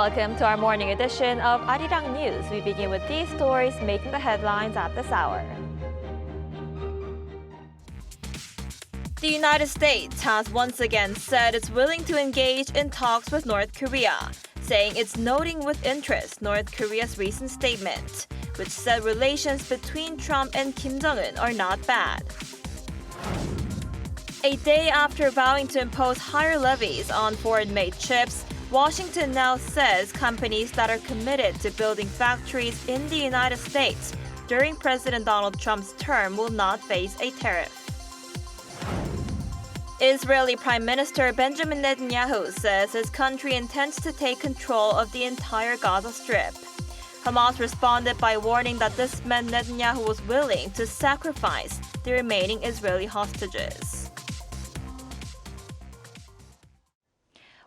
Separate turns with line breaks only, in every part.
Welcome to our morning edition of Arirang News. We begin with these stories making the headlines at this hour. The United States has once again said it's willing to engage in talks with North Korea, saying it's noting with interest North Korea's recent statement, which said relations between Trump and Kim Jong-un are not bad. A day after vowing to impose higher levies on foreign-made chips, Washington now says companies that are committed to building factories in the United States during President Donald Trump's term will not face a tariff. Israeli Prime Minister Benjamin Netanyahu says his country intends to take control of the entire Gaza Strip. Hamas responded by warning that this meant Netanyahu was willing to sacrifice the remaining Israeli hostages.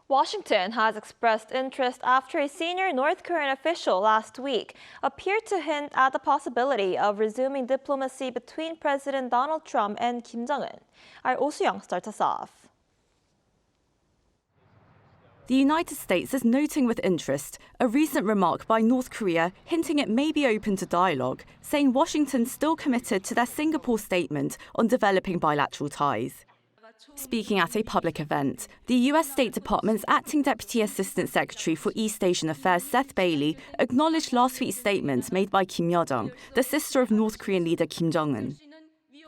Washington has expressed interest after a senior North Korean official last week appeared to hint at the possibility of resuming diplomacy between President Donald Trump and Kim Jong-un. Our Oh Soo-young starts us off.
The United States is noting with interest a recent remark by North Korea hinting it may be open to dialogue, saying Washington's still committed to their Singapore statement on developing bilateral ties. Speaking at a public event, the US State Department's Acting Deputy Assistant Secretary for East Asian Affairs Seth Bailey acknowledged last week's statements made by Kim Yo-jong, the sister of North Korean leader Kim Jong-un.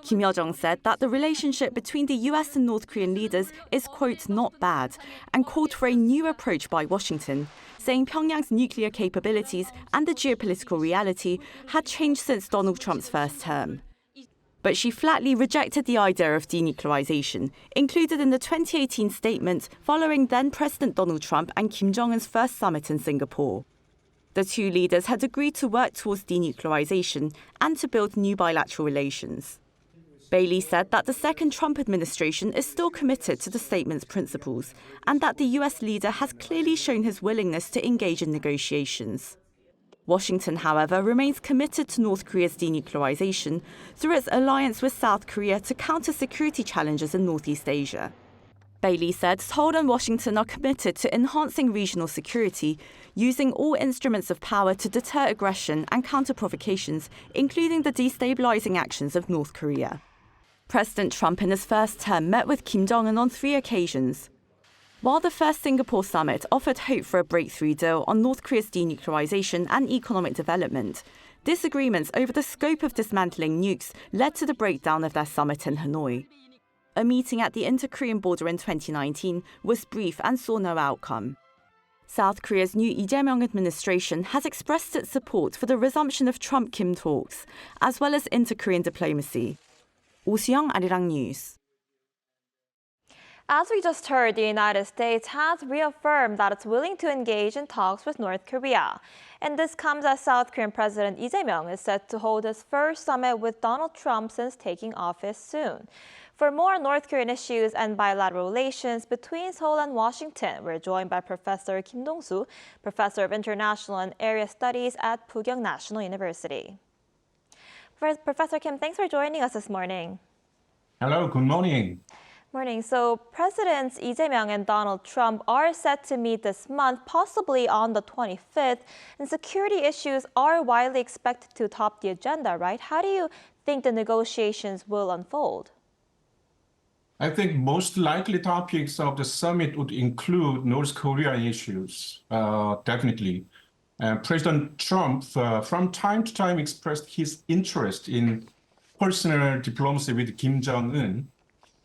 Kim Yo-jong said that the relationship between the US and North Korean leaders is, quote, not bad, and called for a new approach by Washington, saying Pyongyang's nuclear capabilities and the geopolitical reality had changed since Donald Trump's first term. But she flatly rejected the idea of denuclearization, included in the 2018 statement following then-President Donald Trump and Kim Jong-un's first summit in Singapore. The two leaders had agreed to work towards denuclearization and to build new bilateral relations. Bailey said that the second Trump administration is still committed to the statement's principles, and that the US leader has clearly shown his willingness to engage in negotiations. Washington, however, remains committed to North Korea's denuclearization through its alliance with South Korea to counter security challenges in Northeast Asia. Bailey said Seoul and Washington are committed to enhancing regional security, using all instruments of power to deter aggression and counter provocations, including the destabilizing actions of North Korea. President Trump in his first term met with Kim Jong-un on 3 occasions. While the first Singapore summit offered hope for a breakthrough deal on North Korea's denuclearization and economic development, disagreements over the scope of dismantling nukes led to the breakdown of their summit in Hanoi. A meeting at the inter-Korean border in 2019 was brief and saw no outcome. South Korea's new Lee Jae-myung administration has expressed its support for the resumption of Trump-Kim talks, as well as inter-Korean diplomacy. Oh Soo-young, Arirang News.
As we just heard, the United States has reaffirmed that it's willing to engage in talks with North Korea. And this comes as South Korean President Lee Jae-myung is set to hold his first summit with Donald Trump since taking office soon. For more on North Korean issues and bilateral relations between Seoul and Washington, we're joined by Professor Kim Dong-soo, Professor of International and Area Studies at Pugyong National University. Professor Kim, thanks for joining us this morning.
Hello, good morning.
Morning. So Presidents Lee Jae-myung and Donald Trump are set to meet this month, possibly on the 25th, and security issues are widely expected to top the agenda, right? How do you think the negotiations will unfold?
I think most likely topics of the summit would include North Korean issues, definitely. President Trump, from time to time, expressed his interest in personal diplomacy with Kim Jong-un,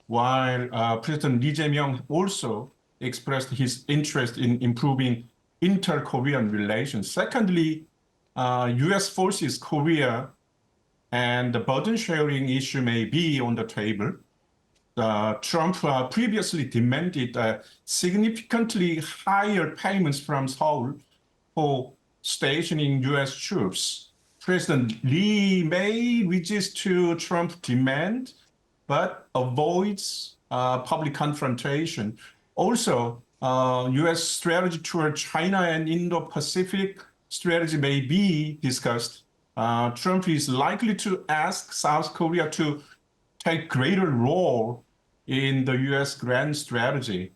while President Lee Jae-myung also expressed his interest in improving inter-Korean relations. Secondly, U.S. forces Korea and the burden sharing issue may be on the table. Trump previously demanded significantly higher payments from Seoul for stationing U.S. troops. President Lee may resist to Trump's demand, but avoids public confrontation. Also, U.S. strategy toward China and Indo-Pacific strategy may be discussed. Trump is likely to ask South Korea to take greater role in the U.S. grand strategy.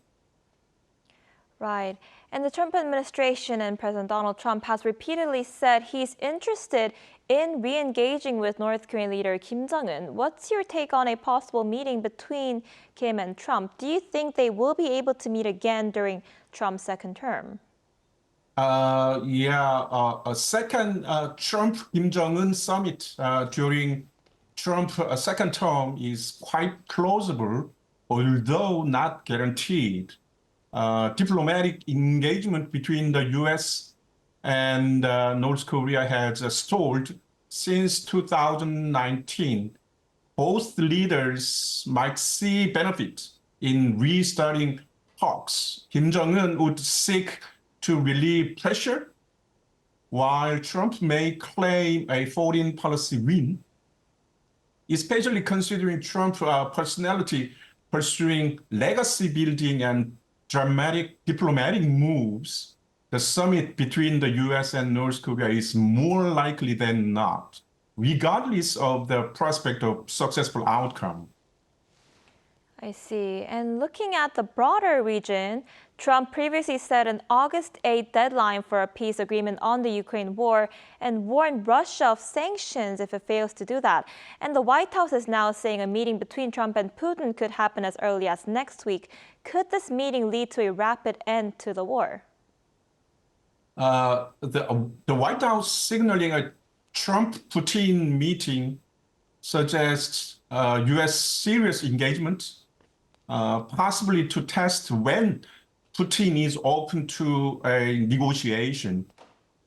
Right. And the Trump administration and President Donald Trump has repeatedly said he's interested in re-engaging with North Korean leader Kim Jong-un. What's your take on a possible meeting between Kim and Trump? Do you think they will be able to meet again during Trump's second term?
A second Trump-Kim Jong-un summit during Trump's second term is quite plausible, although not guaranteed. Diplomatic engagement between the U.S. and North Korea has stalled since 2019. Both leaders might see benefit in restarting talks. Kim Jong-un would seek to relieve pressure, while Trump may claim a foreign policy win, especially considering Trump's personality pursuing legacy building and dramatic diplomatic moves. The summit between the US and North Korea is more likely than not, regardless of the prospect of successful outcome.
I see. And looking at the broader region, Trump previously set an August 8 deadline for a peace agreement on the Ukraine war and warned Russia of sanctions if it fails to do that. And the White House is now saying a meeting between Trump and Putin could happen as early as next week. Could this meeting lead to a rapid end to the war?
The White House signaling a Trump-Putin meeting suggests U.S. serious engagement, possibly to test when Putin is open to a negotiation.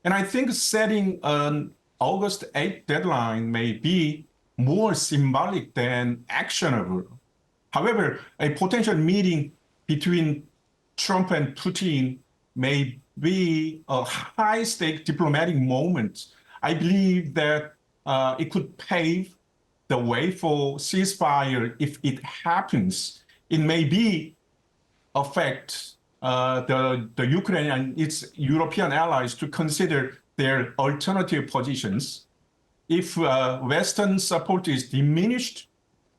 And I think setting an August 8th deadline may be more symbolic than actionable. However, a potential meeting between Trump and Putin may be a high-stake diplomatic moment. I believe that it could pave the way for ceasefire if it happens. It may be affect the Ukraine and its European allies to consider their alternative positions. If Western support is diminished,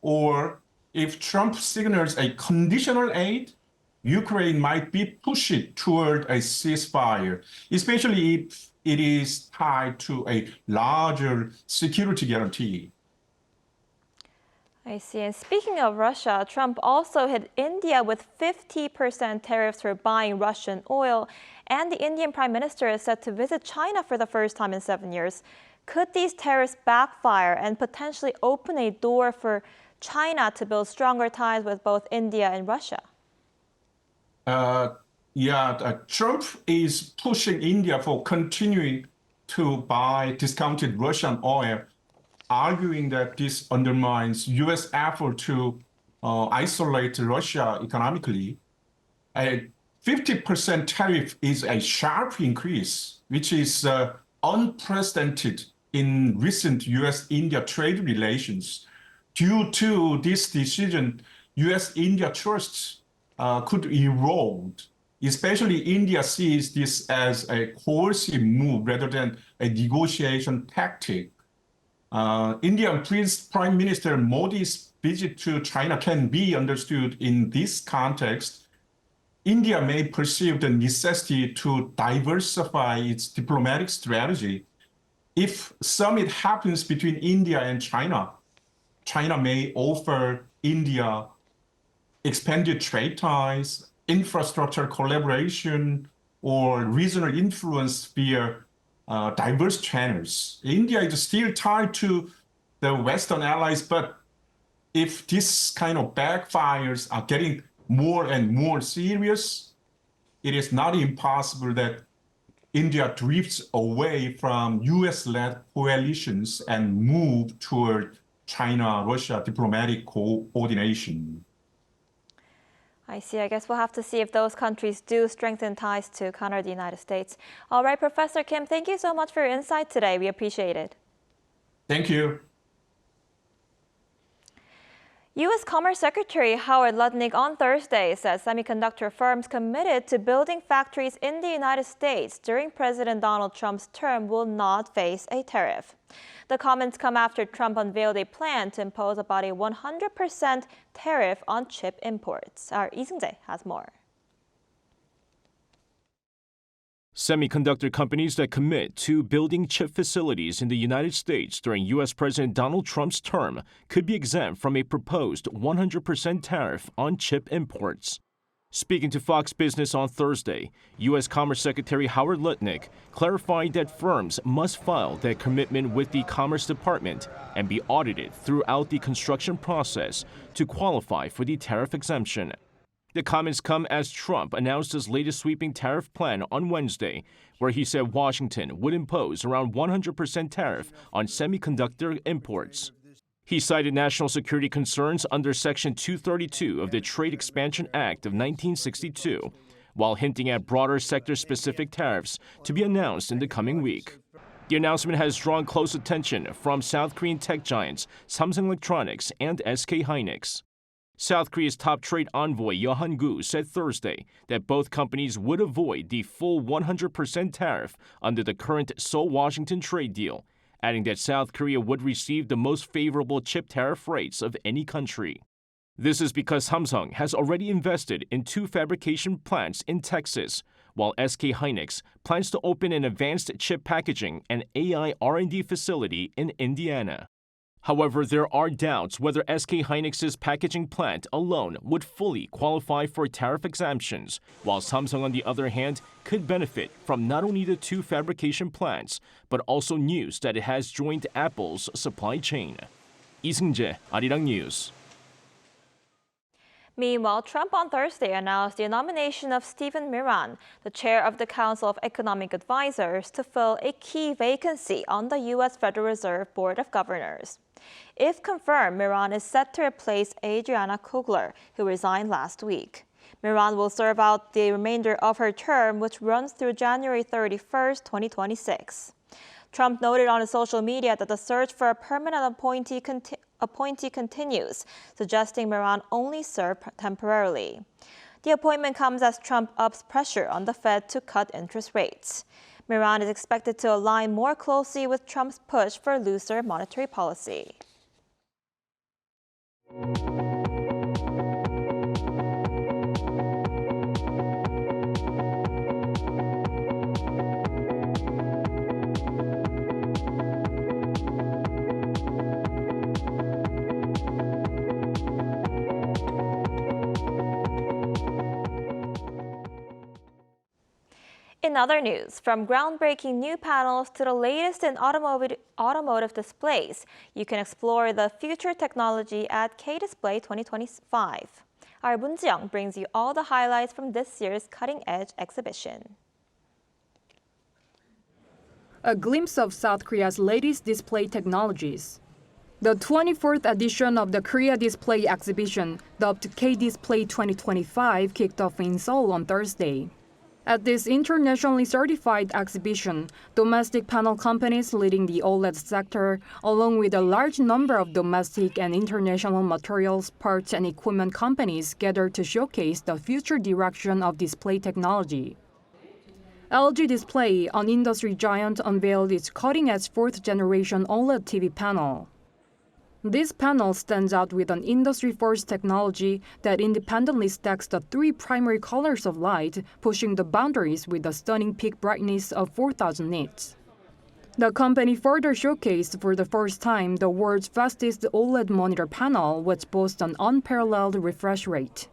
or if Trump signals a conditional aid, Ukraine might be pushed toward a ceasefire, especially if it is tied to a larger security guarantee.
I see. And speaking of Russia, Trump also hit India with 50% tariffs for buying Russian oil. And the Indian Prime Minister is set to visit China for the first time in 7 years. Could these tariffs backfire and potentially open a door for China to build stronger ties with both India and Russia?
Trump is pushing India for continuing to buy discounted Russian oil, arguing that this undermines U.S. effort to isolate Russia economically. A 50% tariff is a sharp increase, which is unprecedented in recent U.S.-India trade relations. Due to this decision, U.S.-India trust could erode. Especially India sees this as a coercive move rather than a negotiation tactic. Indian Prime Minister Modi's visit to China can be understood in this context. India may perceive the necessity to diversify its diplomatic strategy. If summit happens between India and China, China may offer India expanded trade ties, infrastructure collaboration, or regional influence via diverse channels. India is still tied to the Western allies, but if this kind of backfires are getting more and more serious, it is not impossible that India drifts away from US-led coalitions and move toward China-Russia diplomatic coordination.
I see. I guess we'll have to see if those countries do strengthen ties to counter the United States. All right, Professor Kim, thank you so much for your insight today. We appreciate it.
Thank you.
U.S. Commerce Secretary Howard Lutnick on Thursday says semiconductor firms committed to building factories in the United States during President Donald Trump's term will not face a tariff. The comments come after Trump unveiled a plan to impose about a 100% tariff on chip imports. Our Lee Seung-jae has more.
Semiconductor companies that commit to building chip facilities in the United States during U.S. President Donald Trump's term could be exempt from a proposed 100% tariff on chip imports. Speaking to Fox Business on Thursday, U.S. Commerce Secretary Howard Lutnick clarified that firms must file their commitment with the Commerce Department and be audited throughout the construction process to qualify for the tariff exemption. The comments come as Trump announced his latest sweeping tariff plan on Wednesday, where he said Washington would impose around 100% tariff on semiconductor imports. He cited national security concerns under Section 232 of the Trade Expansion Act of 1962, while hinting at broader sector-specific tariffs to be announced in the coming week. The announcement has drawn close attention from South Korean tech giants Samsung Electronics and SK Hynix. South Korea's top trade envoy Yeo Han-gu said Thursday that both companies would avoid the full 100% tariff under the current Seoul-Washington trade deal, adding that South Korea would receive the most favorable chip tariff rates of any country. This is because Samsung has already invested in 2 fabrication plants in Texas, while SK Hynix plans to open an advanced chip packaging and AI R&D facility in Indiana. However, there are doubts whether SK Hynix's packaging plant alone would fully qualify for tariff exemptions, while Samsung, on the other hand, could benefit from not only the 2 fabrication plants, but also news that it has joined Apple's supply chain. 이승재, Arirang News.
Meanwhile, Trump on Thursday announced the nomination of Stephen Miran, the chair of the Council of Economic Advisors, to fill a key vacancy on the U.S. Federal Reserve Board of Governors. If confirmed, Miran is set to replace Adriana Kugler, who resigned last week. Miran will serve out the remainder of her term, which runs through January 31, 2026. Trump noted on his social media that the search for a permanent appointee continues, suggesting Miran only serve temporarily. The appointment comes as Trump ups pressure on the Fed to cut interest rates. Miran is expected to align more closely with Trump's push for looser monetary policy. In other news, from groundbreaking new panels to the latest in automotive displays, you can explore the future technology at K-Display 2025. Our Moon Ji-young brings you all the highlights from this year's cutting-edge exhibition.
A glimpse of South Korea's latest display technologies. The 24th edition of the Korea Display Exhibition, dubbed K-Display 2025, kicked off in Seoul on Thursday. At this internationally certified exhibition, domestic panel companies leading the OLED sector, along with a large number of domestic and international materials, parts, and equipment companies gathered to showcase the future direction of display technology. LG Display, an industry giant, unveiled its cutting-edge 4th-generation OLED TV panel. This panel stands out with an industry-first technology that independently stacks the 3 primary colors of light, pushing the boundaries with a stunning peak brightness of 4,000 nits. The company further showcased for the first time the world's fastest OLED monitor panel, which boasts an unparalleled refresh rate.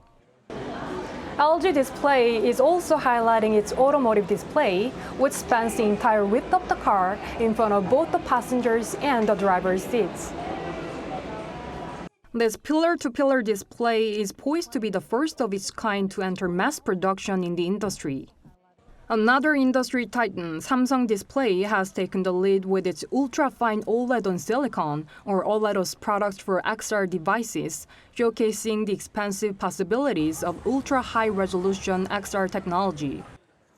LG Display is also highlighting its automotive display, which spans the entire width of the car in front of both the passengers and the driver's seats. This pillar-to-pillar display is poised to be the first of its kind to enter mass production in the industry. Another industry titan, Samsung Display, has taken the lead with its ultra-fine OLED on silicon, or OLEDOS products for XR devices, showcasing the expansive possibilities of ultra-high-resolution XR technology.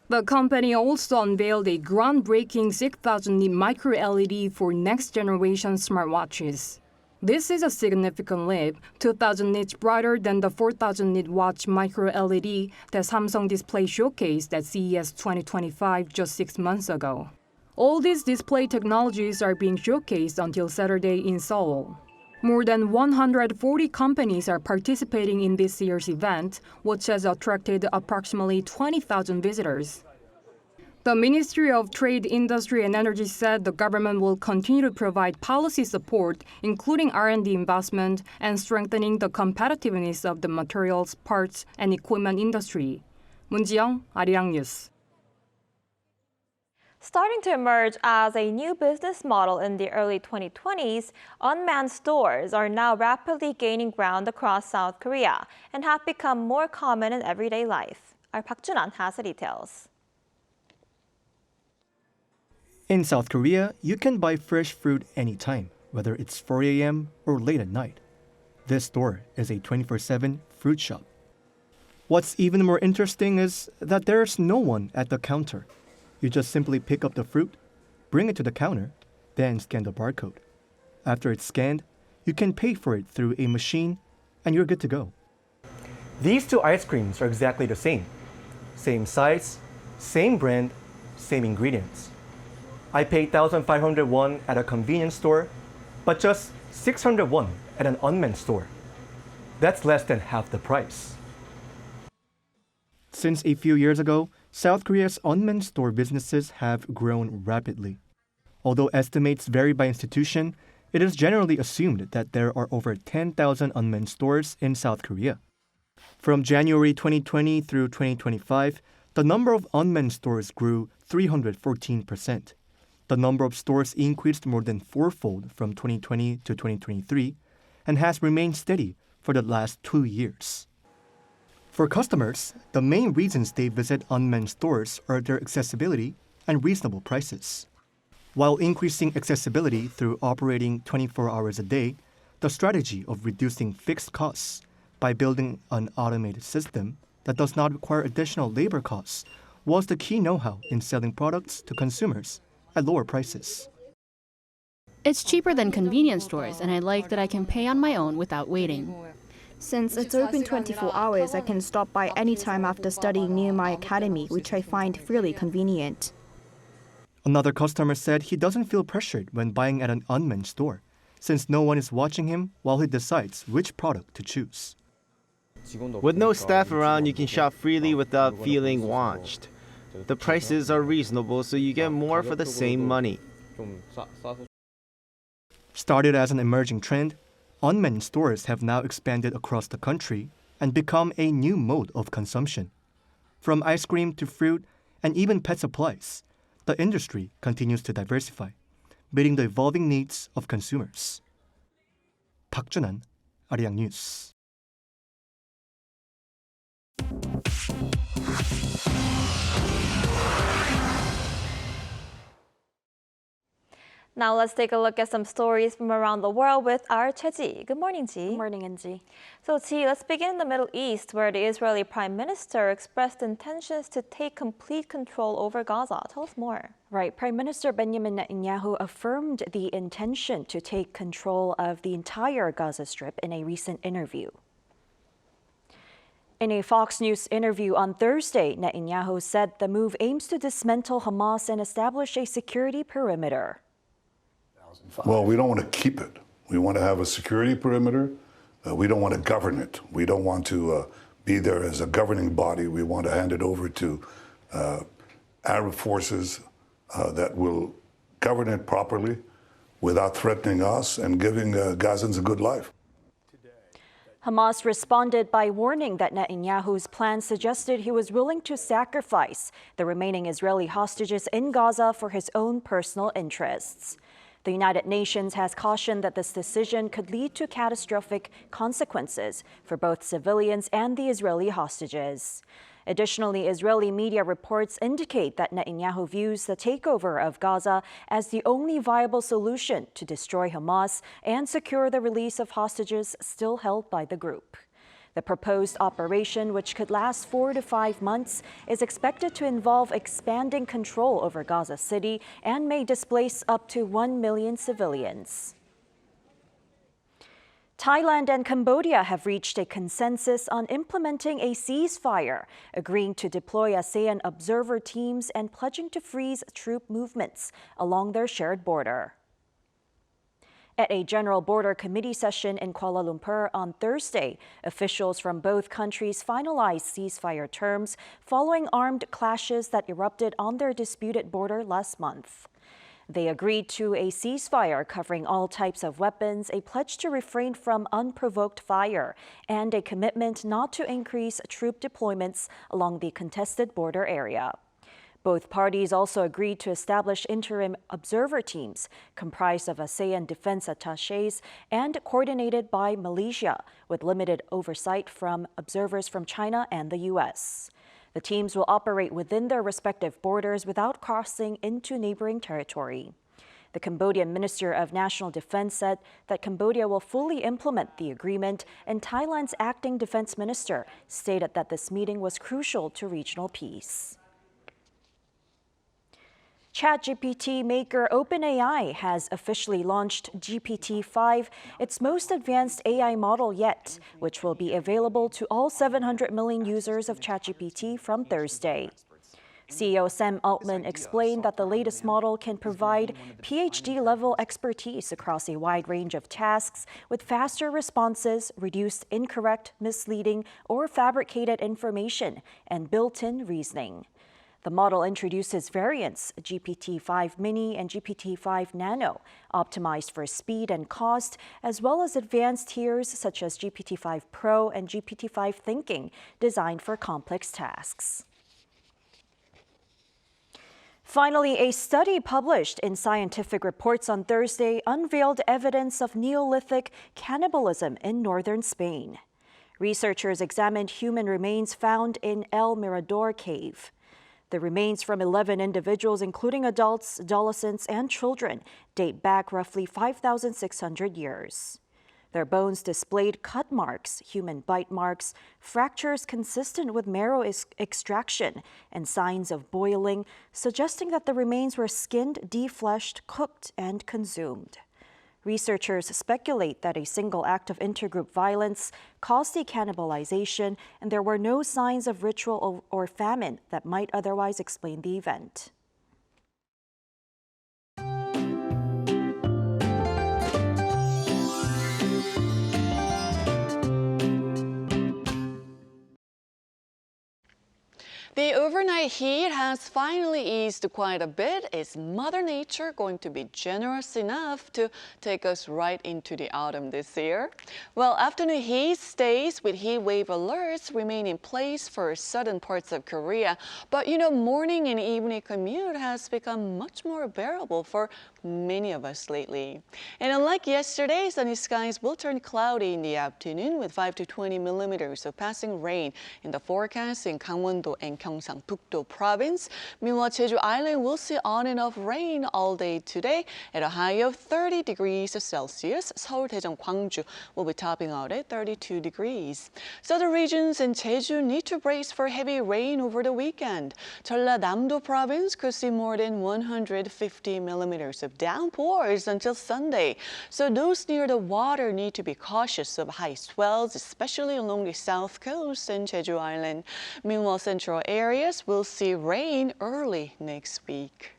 The company also unveiled a groundbreaking 6,000-nit micro-LED for next-generation smartwatches. This is a significant leap, 2,000 nits brighter than the 4,000-nit watch micro-LED that Samsung Display showcased at CES 2025 just 6 months ago. All these display technologies are being showcased until Saturday in Seoul. More than 140 companies are participating in this year's event, which has attracted approximately 20,000 visitors. The Ministry of Trade, Industry and Energy said the government will continue to provide policy support, including R&D investment and strengthening the competitiveness of the materials, parts, and equipment industry. 문지영, Arirang News.
Starting to emerge as a new business model in the early 2020s, unmanned stores are now rapidly gaining ground across South Korea and have become more common in everyday life. Our Park Jun-an has the details.
In South Korea, you can buy fresh fruit anytime, whether it's 4 a.m. or late at night. This store is a 24/7 fruit shop. What's even more interesting is that there's no one at the counter. You just simply pick up the fruit, bring it to the counter, then scan the barcode. After it's scanned, you can pay for it through a machine, and you're good to go. These two ice creams are exactly the same. Same size, same brand, same ingredients. I paid 1,500 won at a convenience store, but just 600 won at an unmanned store. That's less than half the price. Since a few years ago, South Korea's unmanned store businesses have grown rapidly. Although estimates vary by institution, it is generally assumed that there are over 10,000 unmanned stores in South Korea. From January 2020 through 2025, the number of unmanned stores grew 314%. The number of stores increased more than fourfold from 2020 to 2023 and has remained steady for the last 2 years. For customers, the main reasons they visit unmanned stores are their accessibility and reasonable prices. While increasing accessibility through operating 24 hours a day, the strategy of reducing fixed costs by building an automated system that does not require additional labor costs was the key know-how in selling products to consumers at lower prices.
It's cheaper than convenience stores, and I like that I can pay on my own without waiting.
Since it's open 24 hours, I can stop by anytime after studying near my academy, which I find really convenient.
Another customer said he doesn't feel pressured when buying at an unmanned store, since no one is watching him while he decides which product to choose.
With no staff around, you can shop freely without feeling watched. The prices are reasonable, so you get more for the same money.
Started as an emerging trend, unmanned stores have now expanded across the country and become a new mode of consumption. From ice cream to fruit and even pet supplies, the industry continues to diversify, meeting the evolving needs of consumers. Park Jun-an, Arirang News.
Now let's take a look at some stories from around the world with our Ji. Good morning, Ji.
Good morning, Anji.
So, Ji, let's begin in the Middle East, where the Israeli Prime Minister expressed intentions to take complete control over Gaza. Tell us more.
Right. Prime Minister Benjamin Netanyahu affirmed the intention to take control of the entire Gaza Strip in a recent interview. In a Fox News interview on Thursday, Netanyahu said the move aims to dismantle Hamas and establish a security perimeter.
Well, we don't want to keep it. We want to have a security perimeter. We don't want to govern it. We don't want to be there as a governing body. We want to hand it over to Arab forces that will govern it properly without threatening us and giving Gazans a good life.
Hamas responded by warning that Netanyahu's plan suggested he was willing to sacrifice the remaining Israeli hostages in Gaza for his own personal interests. The United Nations has cautioned that this decision could lead to catastrophic consequences for both civilians and the Israeli hostages. Additionally, Israeli media reports indicate that Netanyahu views the takeover of Gaza as the only viable solution to destroy Hamas and secure the release of hostages still held by the group. The proposed operation, which could last 4 to 5 months, is expected to involve expanding control over Gaza City and may displace up to 1 million civilians. Thailand and Cambodia have reached a consensus on implementing a ceasefire, agreeing to deploy ASEAN observer teams and pledging to freeze troop movements along their shared border. At a General Border Committee session in Kuala Lumpur on Thursday, officials from both countries finalized ceasefire terms following armed clashes that erupted on their disputed border last month. They agreed to a ceasefire covering all types of weapons, a pledge to refrain from unprovoked fire, and a commitment not to increase troop deployments along the contested border area. Both parties also agreed to establish interim observer teams comprised of ASEAN defense attachés and coordinated by Malaysia, with limited oversight from observers from China and the U.S. The teams will operate within their respective borders without crossing into neighboring territory. The Cambodian Minister of National Defense said that Cambodia will fully implement the agreement, and Thailand's acting defense minister stated that this meeting was crucial to regional peace. ChatGPT maker OpenAI has officially launched GPT-5, its most advanced AI model yet, which will be available to all 700 million users of ChatGPT from Thursday. CEO Sam Altman explained that the latest model can provide PhD-level expertise across a wide range of tasks with faster responses, reduced incorrect, misleading, or fabricated information, and built-in reasoning. The model introduces variants, GPT-5 Mini and GPT-5 Nano, optimized for speed and cost, as well as advanced tiers such as GPT-5 Pro and GPT-5 Thinking, designed for complex tasks. Finally, a study published in Scientific Reports on Thursday unveiled evidence of Neolithic cannibalism in northern Spain. Researchers examined human remains found in El Mirador cave. The remains from 11 individuals, including adults, adolescents, and children, date back roughly 5,600 years. Their bones displayed cut marks, human bite marks, fractures consistent with marrow extraction, and signs of boiling, suggesting that the remains were skinned, defleshed, cooked, and consumed. Researchers speculate that a single act of intergroup violence caused the cannibalization, and there were no signs of ritual or famine that might otherwise explain the event.
The overnight heat has finally eased quite a bit. Is Mother Nature going to be generous enough to take us right into the autumn this year? Well, afternoon heat stays with heat wave alerts remain in place for southern parts of Korea. But morning and evening commute has become much more bearable for many of us lately. And unlike yesterday, sunny skies will turn cloudy in the afternoon with 5 to 20 millimeters of passing rain in the forecast in Gangwon-do and Gyeongsang-Pukdo province. Meanwhile, Jeju Island will see on and off rain all day today at a high of 30 degrees Celsius. Seoul, Daejeon, Gwangju will be topping out at 32 degrees. Southern regions and Jeju need to brace for heavy rain over the weekend. Jeollanam-do province could see more than 150 millimeters of downpours until Sunday. So those near the water need to be cautious of high swells, especially along the south coast and Jeju Island. Meanwhile, central areas will see rain early next week.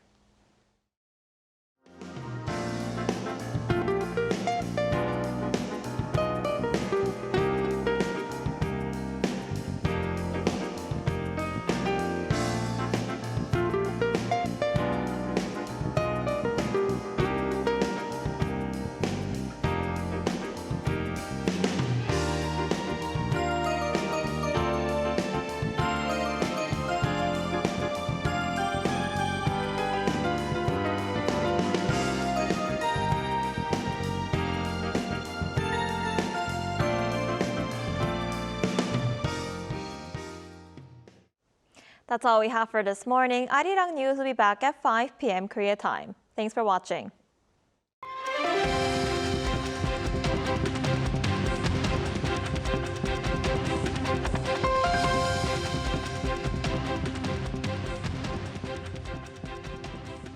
That's all we have for this morning. Arirang News will be back at 5 p.m. Korea time. Thanks for watching.